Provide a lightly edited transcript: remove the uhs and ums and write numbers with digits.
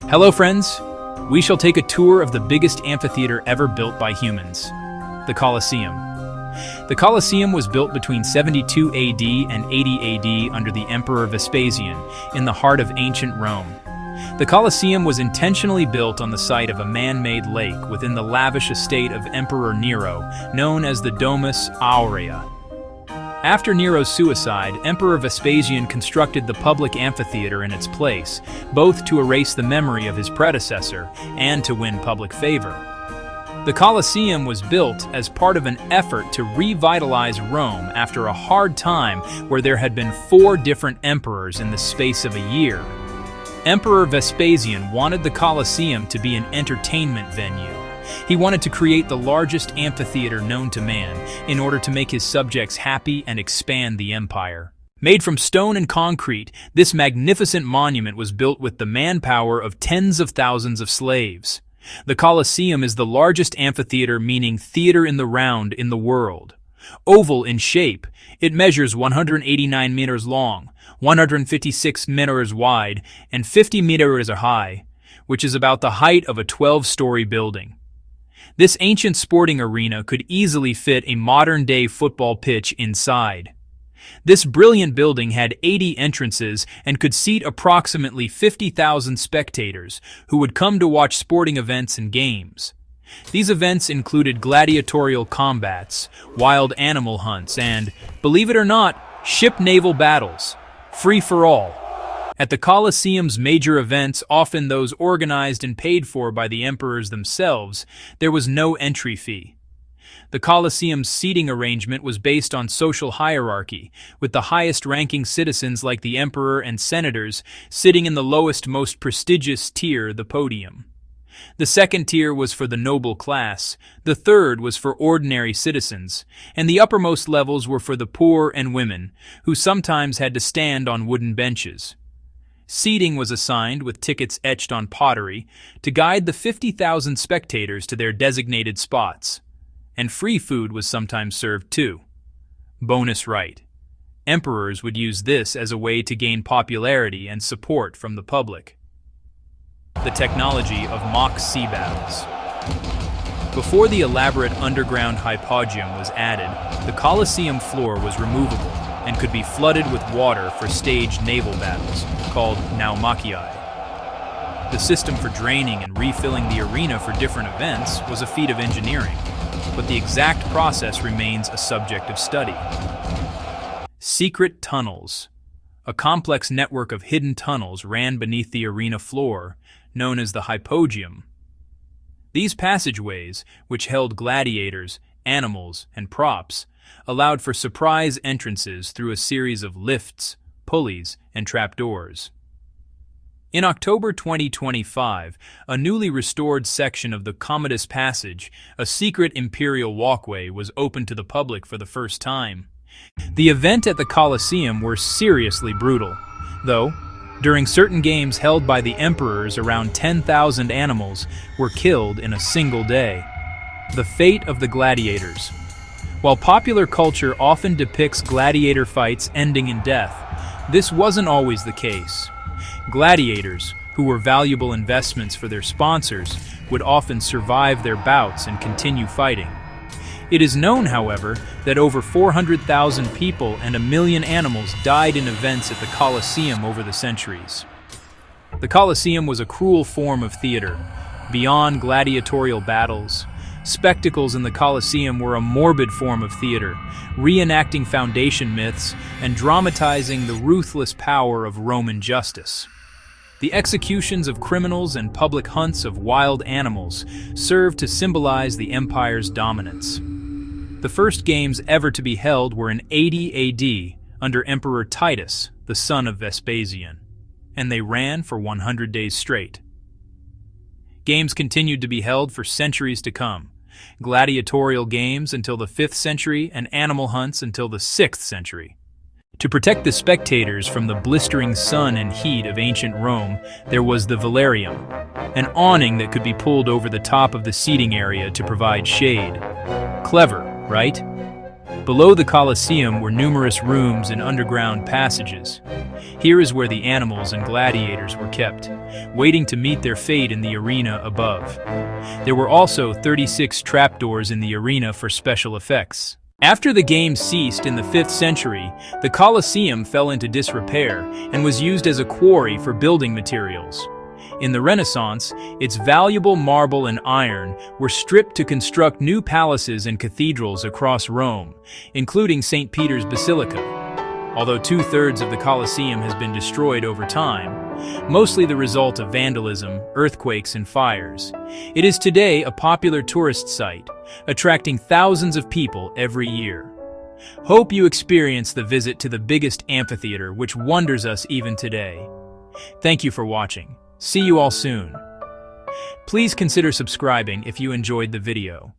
Hello friends! We shall take a tour of the biggest amphitheater ever built by humans, the Colosseum. The Colosseum was built between 72 AD and 80 AD under the Emperor Vespasian in the heart of ancient Rome. The Colosseum was intentionally built on the site of a man-made lake within the lavish estate of Emperor Nero, known as the Domus Aurea. After Nero's suicide, Emperor Vespasian constructed the public amphitheater in its place, both to erase the memory of his predecessor and to win public favor. The Colosseum was built as part of an effort to revitalize Rome after a hard time where there had been 4 different emperors in the space of a year. Emperor Vespasian wanted the Colosseum to be an entertainment venue. He wanted to create the largest amphitheater known to man in order to make his subjects happy and expand the empire. Made from stone and concrete, this magnificent monument was built with the manpower of tens of thousands of slaves. The Colosseum is the largest amphitheater, meaning theater in the round, in the world. Oval in shape, it measures 189 meters long, 156 meters wide, and 50 meters high, which is about the height of a 12-story building. This ancient sporting arena could easily fit a modern-day football pitch inside. This brilliant building had 80 entrances and could seat approximately 50,000 spectators who would come to watch sporting events and games. These events included gladiatorial combats, wild animal hunts, and, believe it or not, ship naval battles, free for all. At the Colosseum's major events, often those organized and paid for by the emperors themselves, there was no entry fee. The Colosseum's seating arrangement was based on social hierarchy, with the highest-ranking citizens like the emperor and senators sitting in the lowest, most prestigious tier, the podium. The second tier was for the noble class, the third was for ordinary citizens, and the uppermost levels were for the poor and women, who sometimes had to stand on wooden benches. Seating was assigned with tickets etched on pottery to guide the 50,000 spectators to their designated spots, and free food was sometimes served too. Bonus right. Emperors would use this as a way to gain popularity and support from the public. The technology of mock sea battles. Before the elaborate underground hypogeum was added, the Colosseum floor was removable and could be flooded with water for staged naval battles, called naumachii. The system for draining and refilling the arena for different events was a feat of engineering, but the exact process remains a subject of study. Secret tunnels. A complex network of hidden tunnels ran beneath the arena floor, known as the hypogeum. These passageways, which held gladiators, animals, and props, allowed for surprise entrances through a series of lifts, pulleys, and trapdoors. In October 2025, a newly restored section of the Commodus Passage, a secret imperial walkway, was opened to the public for the first time. The event at the Colosseum were seriously brutal, though, during certain games held by the emperors, around 10,000 animals were killed in a single day. The fate of the gladiators. While popular culture often depicts gladiator fights ending in death, this wasn't always the case. Gladiators, who were valuable investments for their sponsors, would often survive their bouts and continue fighting. It is known, however, that over 400,000 people and 1 million animals died in events at the Colosseum over the centuries. The Colosseum was a cruel form of theater. Beyond gladiatorial battles, spectacles in the Colosseum were a morbid form of theater, reenacting foundation myths and dramatizing the ruthless power of Roman justice. The executions of criminals and public hunts of wild animals served to symbolize the empire's dominance. The first games ever to be held were in 80 AD under Emperor Titus, the son of Vespasian, and they ran for 100 days straight. Games continued to be held for centuries to come. Gladiatorial games until the 5th century and animal hunts until the 6th century. To protect the spectators from the blistering sun and heat of ancient Rome, there was the velarium, an awning that could be pulled over the top of the seating area to provide shade. Clever, right? Below the Colosseum were numerous rooms and underground passages. Here is where the animals and gladiators were kept, waiting to meet their fate in the arena above. There were also 36 trapdoors in the arena for special effects. After the game ceased in the 5th century, the Colosseum fell into disrepair and was used as a quarry for building materials. In the Renaissance, its valuable marble and iron were stripped to construct new palaces and cathedrals across Rome, including St. Peter's Basilica. Although 2/3 of the Colosseum has been destroyed over time, mostly the result of vandalism, earthquakes, and fires, it is today a popular tourist site, attracting thousands of people every year. Hope you experience the visit to the biggest amphitheater which wonders us even today. Thank you for watching. See you all soon. Please consider subscribing if you enjoyed the video.